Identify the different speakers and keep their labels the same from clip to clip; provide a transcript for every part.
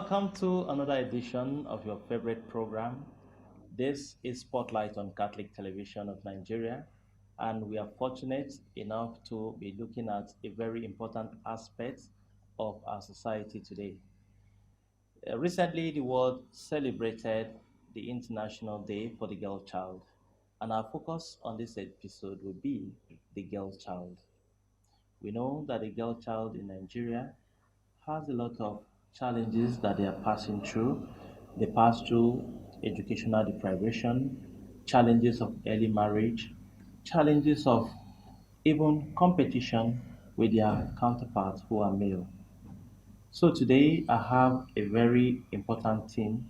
Speaker 1: Welcome to another edition of your favorite program. This is Spotlight on Catholic Television of Nigeria, and we are fortunate enough to be looking at a very important aspect of our society today. Recently, the world celebrated the International Day for the Girl Child, and our focus on this episode will be the girl child. We know that the girl child in Nigeria has a lot of challenges that they are passing through. They pass through educational deprivation, challenges of early marriage, challenges of even competition with their counterparts who are male. So today I have a very important theme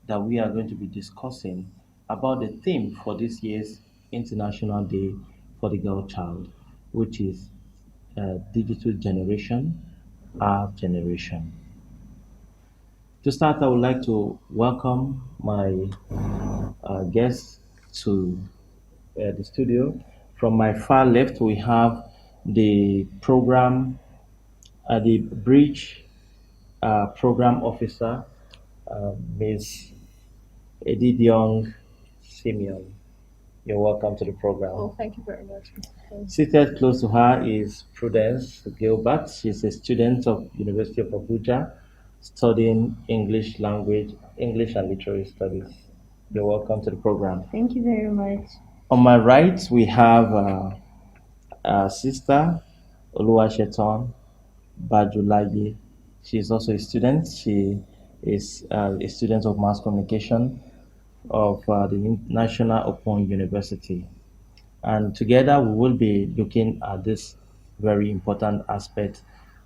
Speaker 1: that we are going to be discussing about the theme for this year's International Day for the Girl Child, which is Digital Generation, our generation. To start, I would like to welcome my guests to the studio. From my far left, we have the program, the bridge program officer, Ms. Edidiong Simeon. You're welcome to the program.
Speaker 2: Oh, thank you very much, Mr. Combs.
Speaker 1: Seated close to her is Prudence Gilbert. She's a student of University of Abuja, studying English language, English and literary studies. You're welcome to the program.
Speaker 2: Thank you very much.
Speaker 1: On my right, we have our sister Oluwaseton Bajulaye. She is also a student. She is a student of mass communication of the National Open University. And together we will be looking at this very important aspect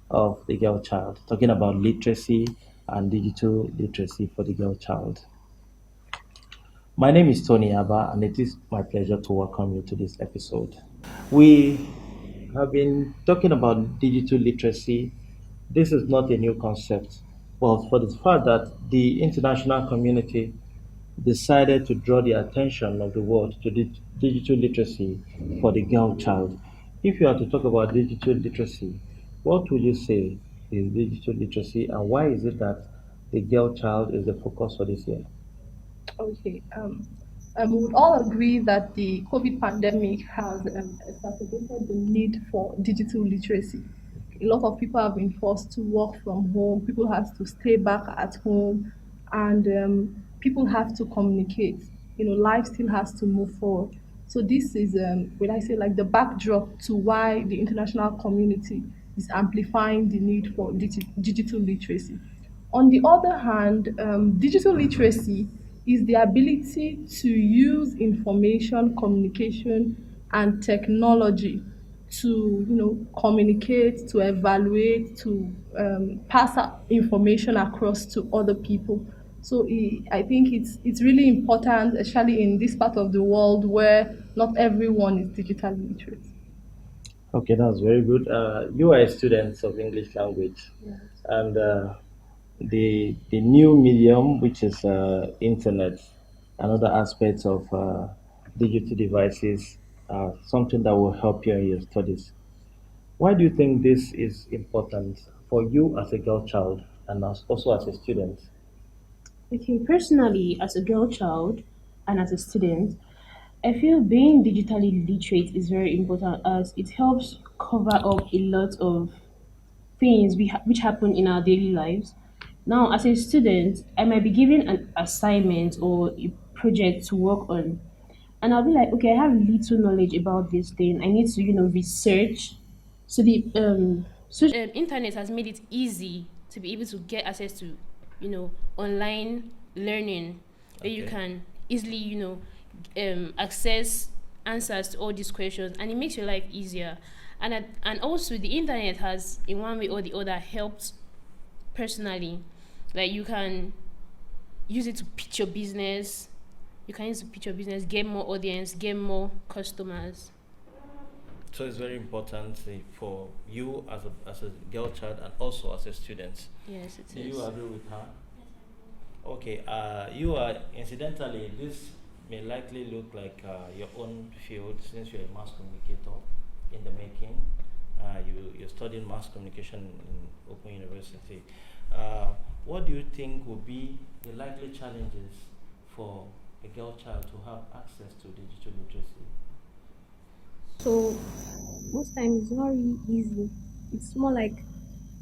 Speaker 1: of the girl child, talking about literacy and digital literacy for the girl child. My name is Tony Abah, and it is my pleasure to welcome you to this episode. We have been talking about digital literacy. This is not a new concept, but for the fact that the international community decided to draw the attention of the world to digital literacy for the girl child. If you are to talk about digital literacy, what would you say is digital literacy, and why is it that the girl child is the focus for this year?
Speaker 2: Okay. We would all agree that the COVID pandemic has exacerbated the need for digital literacy. A lot of people have been forced to work from home. People have to stay back at home, and people have to communicate. Life still has to move forward. So this is, when I say, like the backdrop to why the international community is amplifying the need for digital literacy. On the other hand, digital literacy is the ability to use information, communication, and technology to, communicate, to evaluate, to pass out information across to other people. So I think it's really important, especially in this part of the world where not everyone is digitally literate.
Speaker 1: Okay, that's very good. You are a student of English language,
Speaker 2: Yes.
Speaker 1: and the new medium, which is internet, and other aspects of digital devices, are something that will help you in your studies. Why do you think this is important for you as a girl child and also as a student?
Speaker 3: Okay, personally, as a girl child and as a student, I feel being digitally literate is very important as it helps cover up a lot of things which happen in our daily lives. Now, as a student, I might be given an assignment or a project to work on, and I'll be like, okay, I have little knowledge about this thing. I need to, research. So the internet has made it easy to be able to get access to, online learning, where you
Speaker 1: Okay.
Speaker 3: can easily, access answers to all these questions, and it makes your life easier. And also the internet has, in one way or the other, helped personally. Like you can use it to pitch your business. You can use it to pitch your business, get more audience, get more customers.
Speaker 1: So it's very important for you as a girl child and also as a student.
Speaker 3: Yes, it
Speaker 1: Do
Speaker 3: is.
Speaker 1: you agree with her? Okay, you are incidentally, this may likely look like your own field since you're a mass communicator in the making. You're studying mass communication in Open University. Uh, what do you think will be the likely challenges for a girl child to have access to digital literacy?
Speaker 3: So most times it's not really easy. It's more like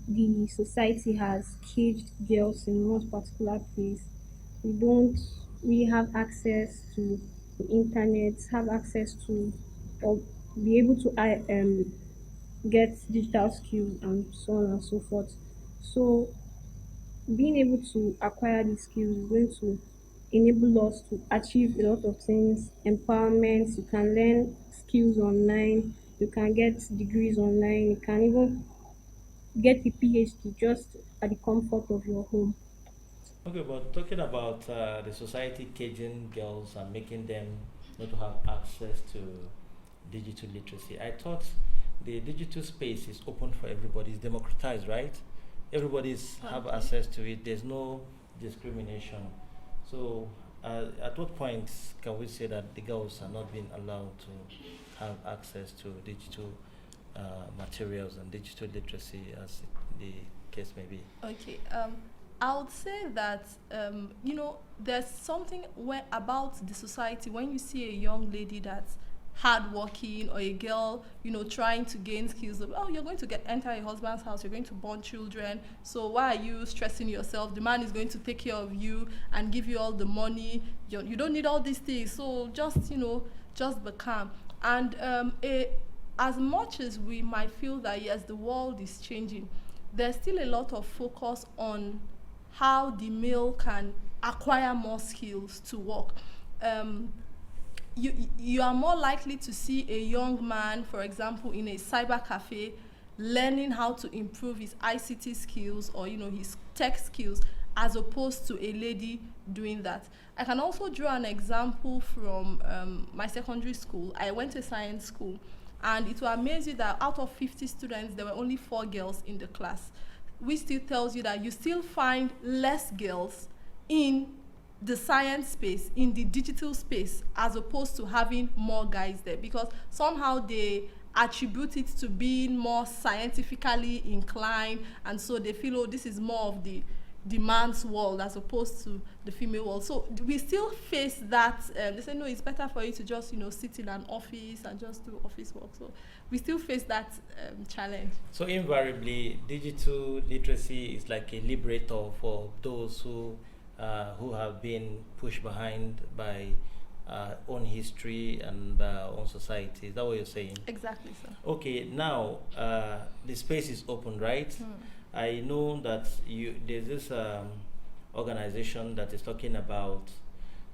Speaker 3: the society has caged girls in one particular place. We don't really have access to the internet, have access to, or be able to get digital skills and so on and so forth. So being able to acquire these skills is going to enable us to achieve a lot of things. Empowerment, you can learn skills online, you can get degrees online, you can even get a PhD just at the comfort of your home.
Speaker 1: Okay, but talking about the society caging girls and making them not to have access to digital literacy, I thought the digital space is open for everybody. It's democratized, right? Everybody's have
Speaker 2: Okay.
Speaker 1: access to it. There's no discrimination. So, at what point can we say that the girls are not being allowed to have access to digital materials and digital literacy, as the case may be?
Speaker 2: Okay. I would say that there's something about the society when you see a young lady that's hardworking or a girl, trying to gain skills. Of, oh, you're going to enter a husband's house. You're going to born children. So why are you stressing yourself? The man is going to take care of you and give you all the money. You don't need all these things. So just be calm. And as much as we might feel that yes, the world is changing, there's still a lot of focus on how the male can acquire more skills to work. Um, you are more likely to see a young man, for example, in a cyber cafe, learning how to improve his ICT skills or his tech skills, as opposed to a lady doing that. I can also draw an example from my secondary school. I went to science school, and it will amaze you that out of 50 students, there were only 4 girls in the class, which still tells you that you still find less girls in the science space, in the digital space, as opposed to having more guys there, because somehow they attribute it to being more scientifically inclined, and so they feel, oh, this is more of the man's world as opposed to the female world. So we still face that. They say no, it's better for you to just sit in an office and just do office work. So we still face that challenge.
Speaker 1: So invariably, digital literacy is like a liberator for those who have been pushed behind by own history and by our own society. Is that what you're saying?
Speaker 2: Exactly, sir.
Speaker 1: Okay, now the space is open, right? I know that there's this organization that is talking about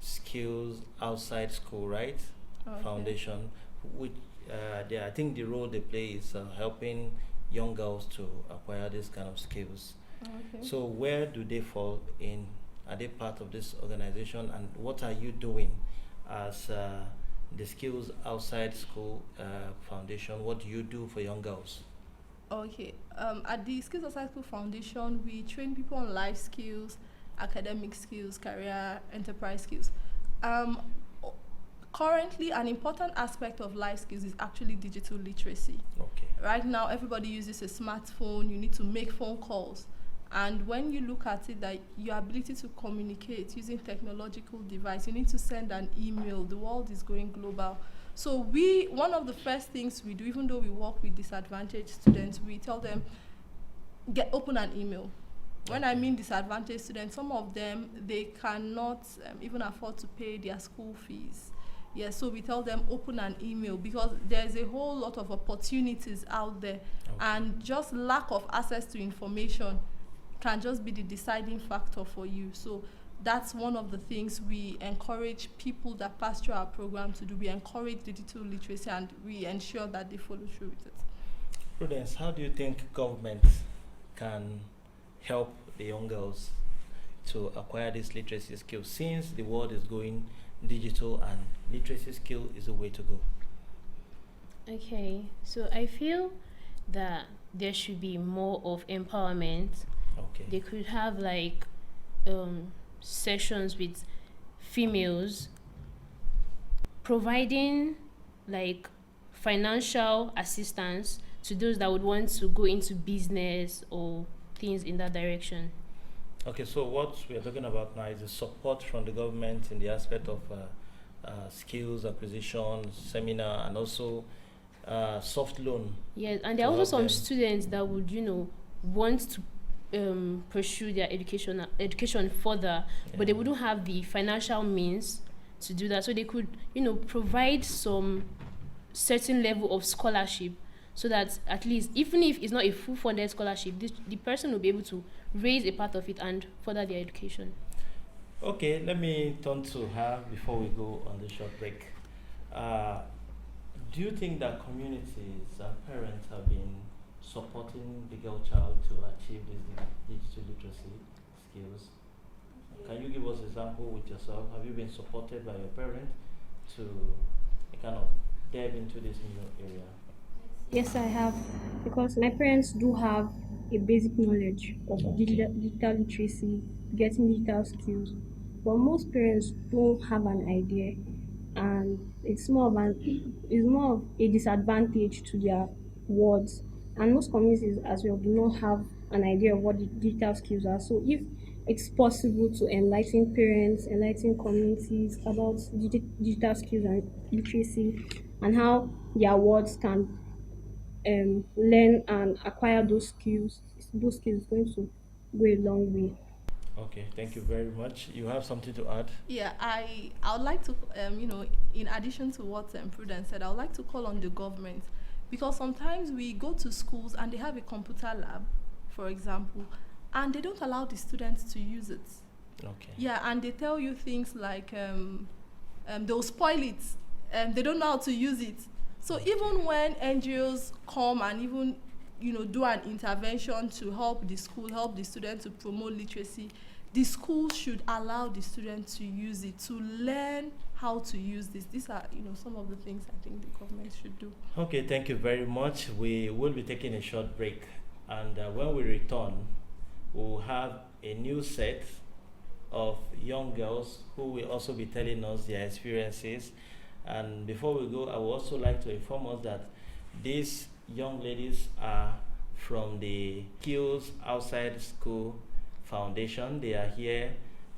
Speaker 1: skills outside school, right?
Speaker 2: Okay.
Speaker 1: Foundation, which I think the role they play is helping young girls to acquire this kind of skills.
Speaker 2: Okay.
Speaker 1: So where do they fall in? Are they part of this organization? And what are you doing as the Skills Outside School Foundation? What do you do for young girls?
Speaker 2: Okay. At the Skills Outside School Foundation, we train people on life skills, academic skills, career, enterprise skills. Um, Currently, an important aspect of life skills is actually digital literacy.
Speaker 1: Okay.
Speaker 2: Right now, everybody uses a smartphone. You need to make phone calls. And when you look at it, that your ability to communicate using technological device, you need to send an email. The world is going global. So one of the first things we do, even though we work with disadvantaged students, we tell them, open an email. When I mean disadvantaged students, some of them, they cannot even afford to pay their school fees. Yes, so we tell them open an email, because there's a whole lot of opportunities out there, and just lack of access to information can just be the deciding factor for you. So that's one of the things we encourage people that pass through our program to do. We encourage digital literacy, and we ensure that they follow through with it.
Speaker 1: Prudence, how do you think government can help the young girls to acquire this literacy skill, since the world is going digital and literacy skill is the way to go?
Speaker 3: Okay, so I feel that there should be more of empowerment.
Speaker 1: Okay.
Speaker 3: They could have like sessions with females, providing like financial assistance to those that would want to go into business or things in that direction.
Speaker 1: Okay, so what we are talking about now is the support from the government in the aspect of skills acquisition, seminar, and also soft loan
Speaker 3: Yes, and there
Speaker 1: to
Speaker 3: are also
Speaker 1: help
Speaker 3: some
Speaker 1: them.
Speaker 3: students that would, want to pursue their education further, but they
Speaker 1: Yeah.
Speaker 3: wouldn't have the financial means to do that. So they could, provide some certain level of scholarship, so that at least, even if it's not a full funded scholarship, the person will be able to raise a part of it and further their education.
Speaker 1: Okay, let me turn to her before we go on the short break. Uh, do you think that communities and parents have been supporting the girl child to achieve these digital literacy skills? Can you give us an example with yourself? Have you been supported by your parents to kind of delve into this new area?
Speaker 4: Yes, I have, because my parents do have a basic knowledge of
Speaker 1: Okay.
Speaker 4: digital literacy, getting digital skills, but most parents don't have an idea, and it's more of a disadvantage to their wards, and most communities as well do not have an idea of what the digital skills are. So if it's possible to enlighten parents, enlighten communities about digital skills and literacy, and how their wards can learn and acquire those skills is going to go a long way.
Speaker 1: Okay, thank you very much. You have something to add?
Speaker 2: Yeah, I would like to, in addition to what Prudence said, I would like to call on the government, because sometimes we go to schools and they have a computer lab, for example, and they don't allow the students to use it.
Speaker 1: Okay.
Speaker 2: Yeah, and they tell you things like they'll spoil it, they don't know how to use it. So even when NGOs come and even do an intervention to help the school, help the student to promote literacy, the school should allow the student to use it, to learn how to use this. These are some of the things I think the government should do.
Speaker 1: Okay, thank you very much. We will be taking a short break, and when we return, we'll have a new set of young girls who will also be telling us their experiences. And before we go, I would also like to inform us that these young ladies are from the Skills Outside School Foundation. They are here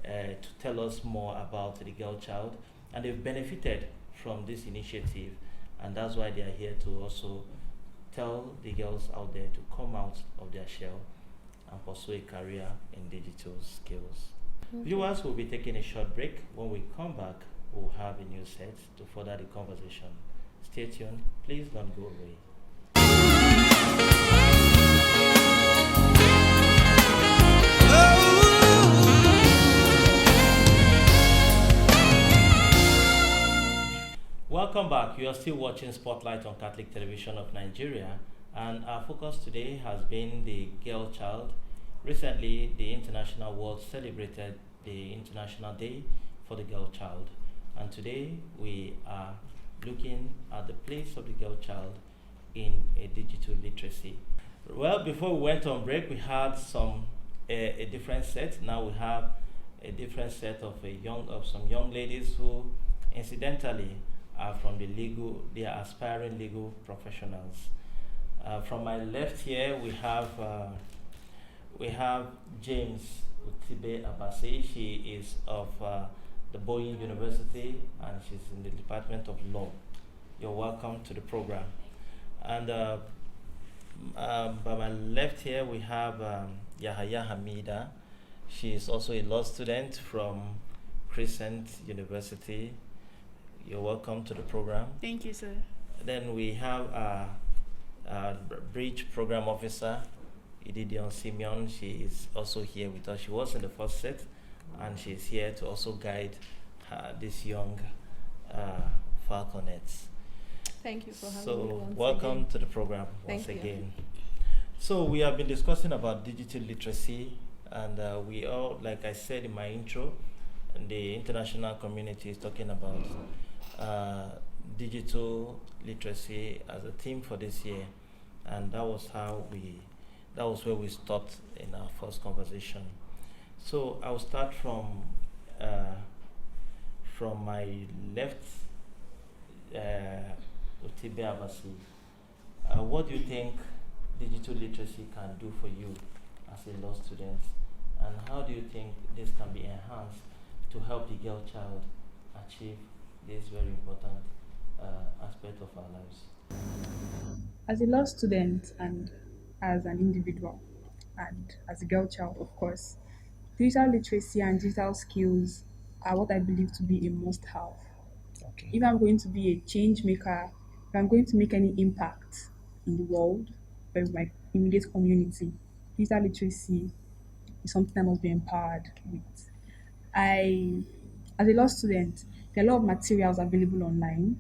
Speaker 1: to tell us more about the girl child, and they've benefited from this initiative, and that's why they are here to also tell the girls out there to come out of their shell and pursue a career in digital skills. Viewers will be taking a short break. When we come back, we'll have a new set to further the conversation. Stay tuned. Please don't go away. Welcome back. You are still watching Spotlight on Catholic Television of Nigeria, and our focus today has been the girl child. Recently, the international world celebrated the International Day for the Girl Child, and today we are looking at the place of the girl child in a digital literacy. Well, before we went on break, we had a different set. Now we have a different set of some young ladies who, incidentally, are from they are aspiring legal professionals. From my left here, we have James Utibe Abase. She is of the Boeing University, and she's in the Department of Law. You're welcome to the program. And by my left here, we have Yahaya Hamida. She is also a law student from Crescent University. You're welcome to the program.
Speaker 5: Thank you, sir.
Speaker 1: Then we have Bridge Program Officer, Ididion Simeon. She is also here with us. She was in the first set, and she's here to also guide these young falconets.
Speaker 2: Thank you for having me
Speaker 1: So,
Speaker 2: once
Speaker 1: welcome
Speaker 2: again.
Speaker 1: to the program once
Speaker 2: Thank you.
Speaker 1: again. So, we have been discussing about digital literacy, and we all, like I said in my intro, and the international community is talking about digital literacy as a theme for this year, and that was where we stopped in our first conversation. So I'll start from my left, Otibe Abasi. What do you think digital literacy can do for you as a law student, And how do you think this can be enhanced to help the girl child achieve this very important aspect of our lives?
Speaker 5: As a law student and as an individual and as a girl child, of course, digital literacy and digital skills are what I believe to be a must have.
Speaker 1: Okay.
Speaker 5: If I'm going to be a change maker, if I'm going to make any impact in the world or in my immediate community, digital literacy is something I must be empowered with. I, as a law student, there are a lot of materials available online,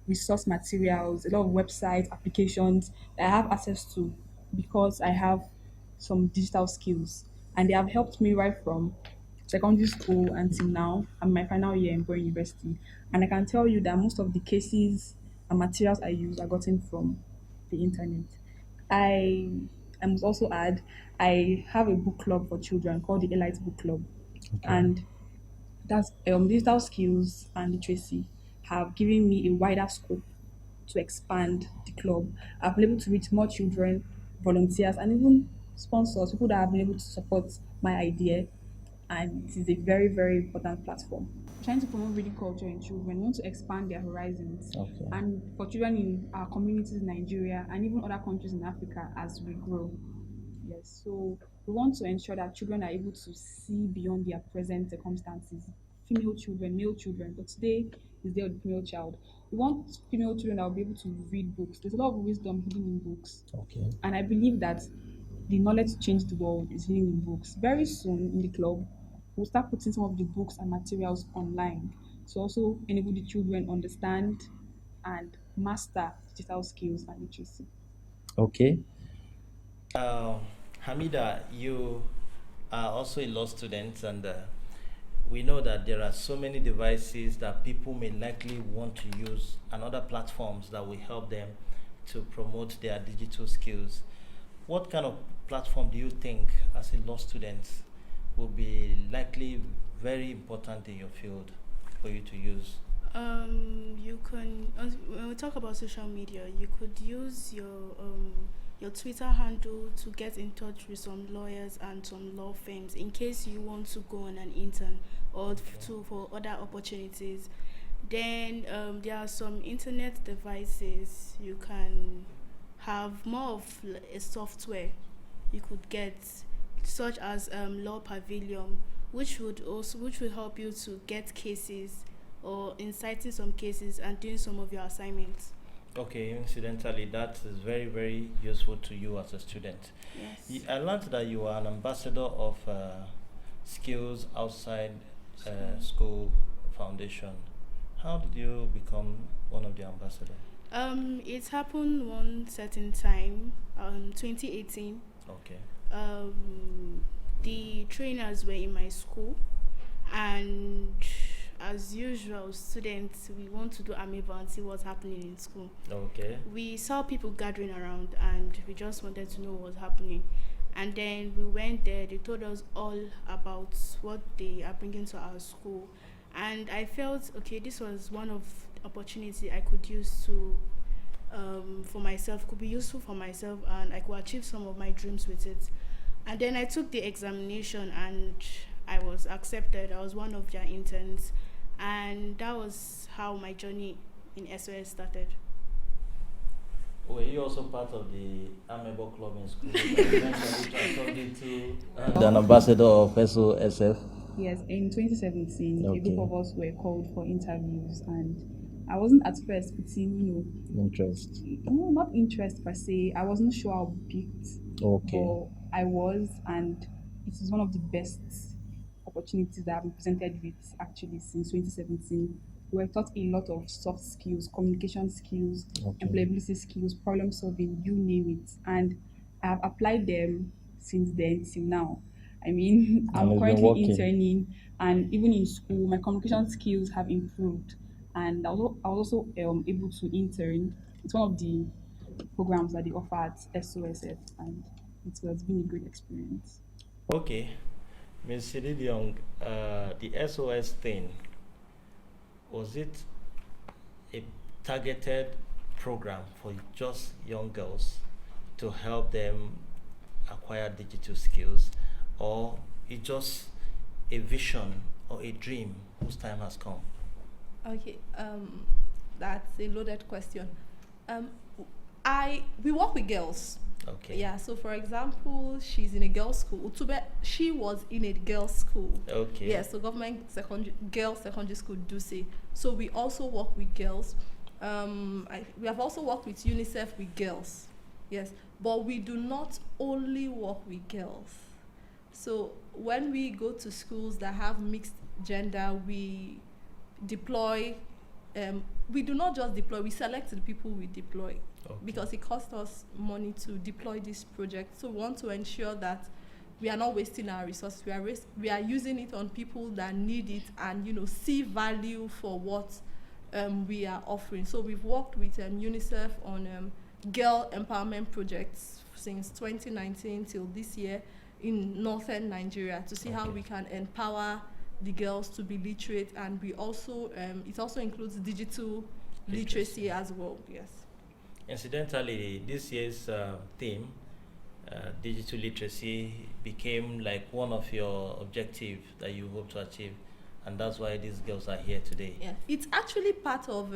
Speaker 5: resource materials, a lot of websites, applications that I have access to because I have some digital skills. And they have helped me right from secondary school until now. I'm in my final year in Brown University. And I can tell you that most of the cases and materials I use are gotten from the internet. I I must also add I have a book club for children called the Elite Book Club.
Speaker 1: Okay.
Speaker 5: And that's digital skills and literacy have given me a wider scope to expand the club. I've been able to reach more children, volunteers, and even sponsors, people that have been able to support my idea. And it is a very, very important platform. Trying to promote reading culture in children, we want to expand their horizons.
Speaker 1: Okay.
Speaker 5: And for children in our communities in Nigeria and even other countries in Africa as we grow. Yes, so we want to ensure that children are able to see beyond their present circumstances. Female children, male children, but today is there the female child. We want female children that will be able to read books. There's a lot of wisdom hidden in books.
Speaker 1: Okay.
Speaker 5: And I believe that the knowledge to change the world is hidden in books. Very soon in the club, we'll start putting some of the books and materials online to also enable the children understand and master digital skills and literacy.
Speaker 1: Okay. Uh, Hamida, you are also a law student, and we know that there are so many devices that people may likely want to use and other platforms that will help them to promote their digital skills. What kind of platform do you think, as a law student, will be likely very important in your field for you to use?
Speaker 6: You can when we talk about social media, you could use your Twitter handle to get in touch with some lawyers and some law firms in case you want to go on an intern or for other opportunities. Then there are some internet devices you can have more of a software you could get, such as Law Pavilion, which will help you to get cases or inciting some cases and doing some of your assignments.
Speaker 1: Okay, incidentally, that is very, very useful to you as a student.
Speaker 6: Yes.
Speaker 1: I learned that you are an ambassador of Skills Outside School Foundation. How did you become one of the ambassadors?
Speaker 6: It happened one certain time, 2018.
Speaker 1: Okay.
Speaker 6: The trainers were in my school, and as usual, students, we want to do ameba and see what's happening in school.
Speaker 1: Okay.
Speaker 6: We saw people gathering around, and we just wanted to know what was happening. And then we went there. They told us all about what they are bringing to our school, and I felt okay. This was one of the opportunity I could use to for myself, could be useful for myself, and I could achieve some of my dreams with it. And then I took the examination and I was accepted. I was one of their interns, and that was how my journey in SOS started.
Speaker 1: Were you also part of the Amebo Club in school? Eventually transformed into an ambassador of SOSF?
Speaker 5: Yes, in 2017, a
Speaker 1: Okay.
Speaker 5: group of us were called for interviews, and I wasn't at first putting,
Speaker 1: Interest.
Speaker 5: no, not interest per se. I wasn't sure I'll be picked,
Speaker 1: Okay.
Speaker 5: but I was, and it is one of the best opportunities that I've been presented with actually since 2017. We were taught a lot of soft skills, communication skills,
Speaker 1: Okay.
Speaker 5: employability skills, problem solving, you name it. And I have applied them since then till now. I mean,
Speaker 1: And
Speaker 5: I'm
Speaker 1: it's been
Speaker 5: currently
Speaker 1: working.
Speaker 5: interning, and even in school, my communication skills have improved. And I was also able to intern. It's one of the programs that they offer at SOSF, and it has been a great experience.
Speaker 1: Okay. Ms. Young, the SOS thing, was it a targeted program for just young girls to help them acquire digital skills, or it's just a vision or a dream whose time has come?
Speaker 2: Okay, that's a loaded question. Um, we work with girls.
Speaker 1: Okay.
Speaker 2: Yeah. So, for example, she's in a girls' school. Utube, she was in a girls' school.
Speaker 1: Okay.
Speaker 2: Yeah. So, government girls secondary school do say. So we also work with girls. We have also worked with UNICEF with girls. Yes, but we do not only work with girls. So when we go to schools that have mixed gender, we deploy. We do not just deploy; we select the people we deploy,
Speaker 1: Okay.
Speaker 2: because it costs us money to deploy this project. So we want to ensure that we are not wasting our resources. We are using it on people that need it and see value for what we are offering. So we've worked with UNICEF on girl empowerment projects since 2019 till this year in northern Nigeria to see how
Speaker 1: Okay.
Speaker 2: we can empower the girls to be literate, and we also it also includes digital literacy as well. Yes.
Speaker 1: Incidentally, this year's theme, digital literacy, became like one of your objectives that you hope to achieve, and that's why these girls are here today.
Speaker 2: Yeah, it's actually part of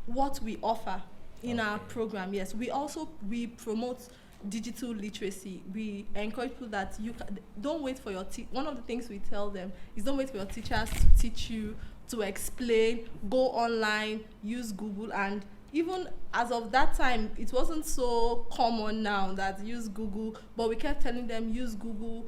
Speaker 2: what we offer in our
Speaker 1: Okay.
Speaker 2: program. Yes, we promote digital literacy. We encourage people that don't wait for your one of the things we tell them is don't wait for your teachers to teach you, to explain. Go online, use Google, and even as of that time, it wasn't so common now that use Google, but we kept telling them use Google,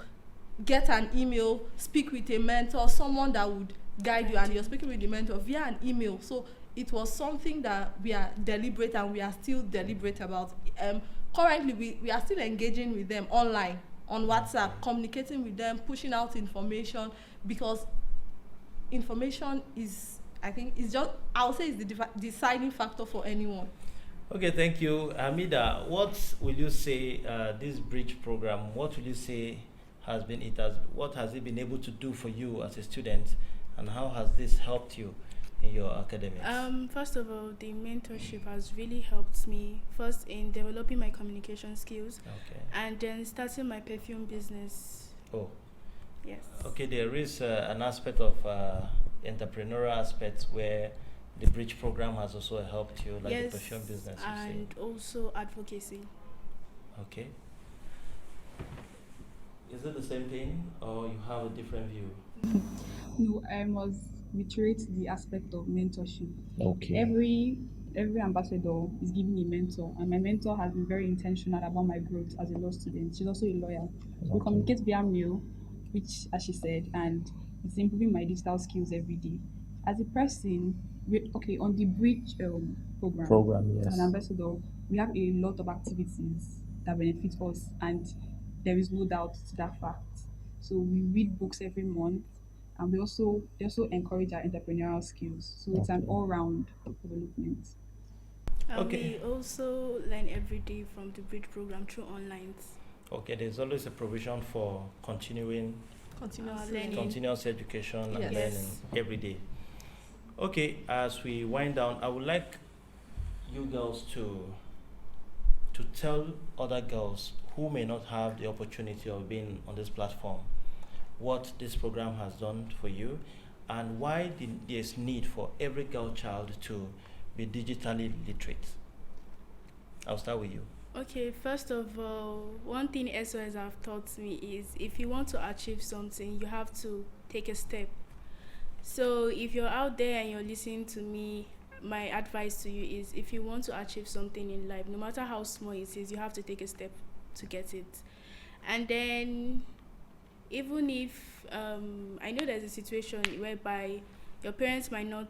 Speaker 2: get an email, speak with a mentor, someone that would guide you, and you're speaking with the mentor via an email. So it was something that we are deliberate and we are still deliberate about. Currently, we are still engaging with them online, on WhatsApp, communicating with them, pushing out information, because information is, I think, is just, I would say, is the deciding factor for anyone.
Speaker 1: Okay, thank you. Amida, what will you say this bridge program, what will you say what has it been able to do for you as a student, and how has this helped you in your academics?
Speaker 6: First of all, the mentorship has really helped me first in developing my communication skills,
Speaker 1: Okay.
Speaker 6: and then starting my perfume business.
Speaker 1: Oh,
Speaker 6: Yes.
Speaker 1: okay, there is an aspect of entrepreneurial aspect where the bridge program has also helped you, like
Speaker 6: Yes,
Speaker 1: the perfume business, you
Speaker 6: and also advocacy.
Speaker 1: say. Okay. Is it the same thing, or you have a different view?
Speaker 5: No, I must reiterate the aspect of mentorship.
Speaker 1: Okay.
Speaker 5: Every ambassador is giving a mentor, and my mentor has been very intentional about my growth as a law student. She's also a lawyer. We communicate via mail, which, as she said, and it's improving my digital skills every day. As a person, on the bridge program, as an ambassador, we have a lot of activities that benefit us, and there is no doubt to that fact. So we read books every month, and they also encourage our entrepreneurial skills. So it's an all-round development.
Speaker 6: And
Speaker 1: Okay.
Speaker 6: we also learn every day from the bridge program through online.
Speaker 1: Okay, there's always a provision for
Speaker 2: Continuous
Speaker 6: learning.
Speaker 1: continuous education and
Speaker 2: Yes.
Speaker 1: learning every day. Okay, as we wind down, I would like you girls to tell other girls who may not have the opportunity of being on this platform what this program has done for you, and why there's need for every girl child to be digitally literate. I'll start with you.
Speaker 6: Okay, first of all, one thing SOS have taught me is if you want to achieve something, you have to take a step. So if you're out there and you're listening to me, my advice to you is if you want to achieve something in life, no matter how small it is, you have to take a step to get it. And then even if I know there's a situation whereby your parents might not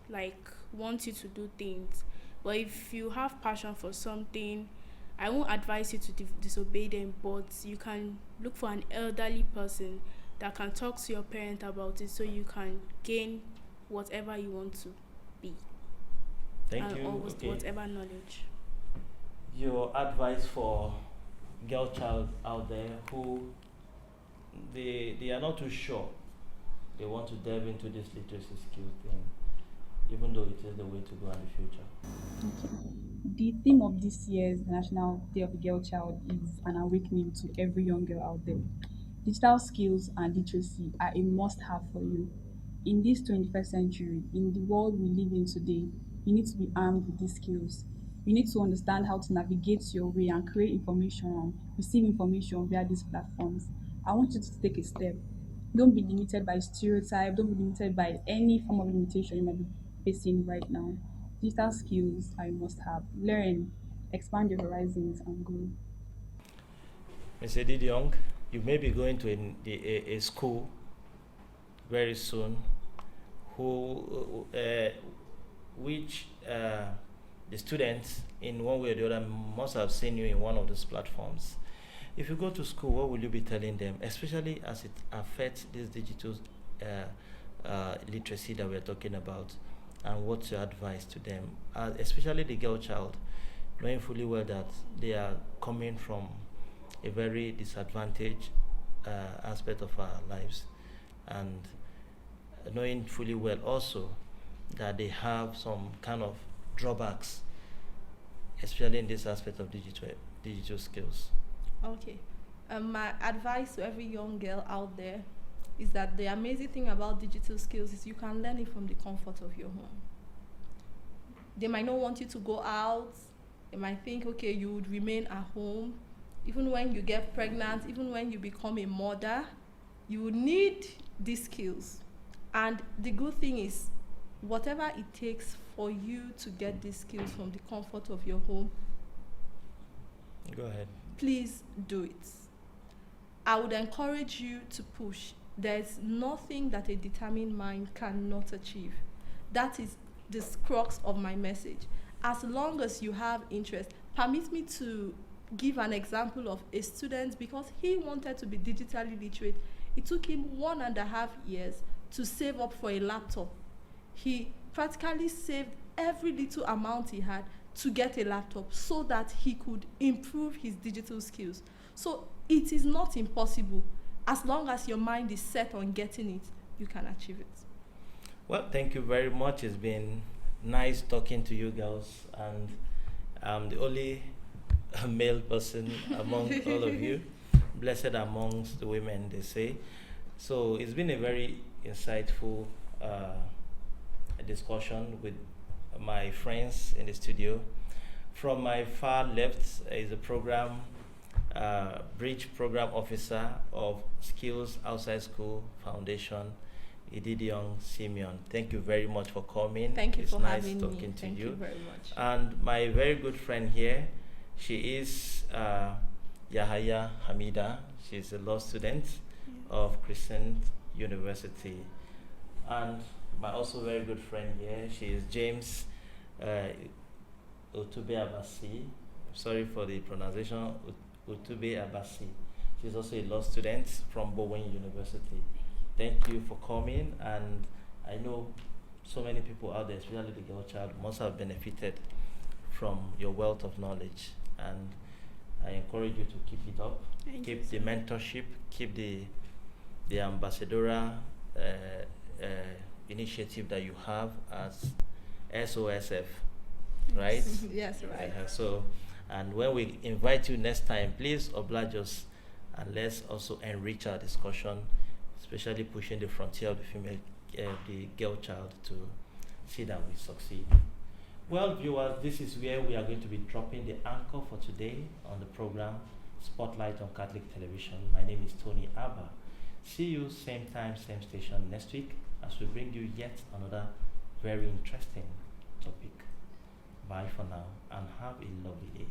Speaker 6: like want you to do things, but if you have passion for something, I won't advise you to disobey them, but you can look for an elderly person that can talk to your parent about it, so you can gain whatever you want to be.
Speaker 1: Thank you.
Speaker 6: Or
Speaker 1: Okay.
Speaker 6: whatever knowledge.
Speaker 1: Your advice for girl child out there who they are not too sure they want to delve into this literacy skill thing, even though it is the way to go in the future.
Speaker 5: The theme of this year's National Day of the Girl Child is an awakening to every young girl out there. Digital skills and literacy are a must have for you. In this 21st century, in the world we live in today, you need to be armed with these skills. You need to understand how to navigate your way and create information and receive information via these platforms. I want you to take a step. Don't be limited by stereotype, don't be limited by any form of limitation you might be facing right now. Digital skills are a must have. Learn, expand your horizons, and grow.
Speaker 1: Mr. Didiong, you may be going to a school very soon who which the students in one way or the other must have seen you in one of those platforms. If you go to school, what will you be telling them, especially as it affects this digital literacy that we're talking about, and what's your advice to them, especially the girl child, knowing fully well that they are coming from a very disadvantaged aspect of our lives, and knowing fully well also that they have some kind of drawbacks, especially in this aspect of digital skills.
Speaker 2: Okay. My advice to every young girl out there is that the amazing thing about digital skills is you can learn it from the comfort of your home. They might not want you to go out. They might think, okay, you would remain at home. Even when you get pregnant, even when you become a mother, you need these skills. And the good thing is, whatever it takes for you to get these skills from the comfort of your home,
Speaker 1: Go ahead.
Speaker 2: please do it. I would encourage you to push. There's nothing that a determined mind cannot achieve. That is the crux of my message. As long as you have interest, permit me to give an example of a student, because he wanted to be digitally literate. It took him 1.5 years to save up for a laptop. He practically saved every little amount he had to get a laptop so that he could improve his digital skills. So it is not impossible. As long as your mind is set on getting it, you can achieve it.
Speaker 1: Well, thank you very much. It's been nice talking to you girls, and I'm the only male person among all of you, blessed amongst the women, they say. So it's been a very insightful discussion with my friends in the studio. From my far left is a Bridge Program Officer of Skills Outside School Foundation, Ididiong Simeon. Thank you very much for coming.
Speaker 2: Thank you
Speaker 1: it's
Speaker 2: for
Speaker 1: nice
Speaker 2: having
Speaker 1: talking
Speaker 2: me.
Speaker 1: to
Speaker 2: Thank
Speaker 1: you.
Speaker 2: you very much.
Speaker 1: And my very good friend here, she is Yahaya Hamida. She's a law student of Crescent University. And my also very good friend here, she is James Utube Abasi. Sorry for the pronunciation, Utube Abasi. She's also a law student from Bowen University. Thank you for coming, and I know so many people out there, especially the girl child, must have benefited from your wealth of knowledge, and I encourage you to keep it up. Keep the mentorship, keep the ambassadorial initiative that you have as SOSF, right?
Speaker 2: Yes, right.
Speaker 1: So, and when we invite you next time, please oblige us, and let's also enrich our discussion, especially pushing the frontier of the female, the girl child, to see that we succeed. Well, viewers, this is where we are going to be dropping the anchor for today on the program Spotlight on Catholic Television. My name is Tony Abah. See you same time, same station next week as we bring you yet another very interesting topic. Bye for now and have a lovely day.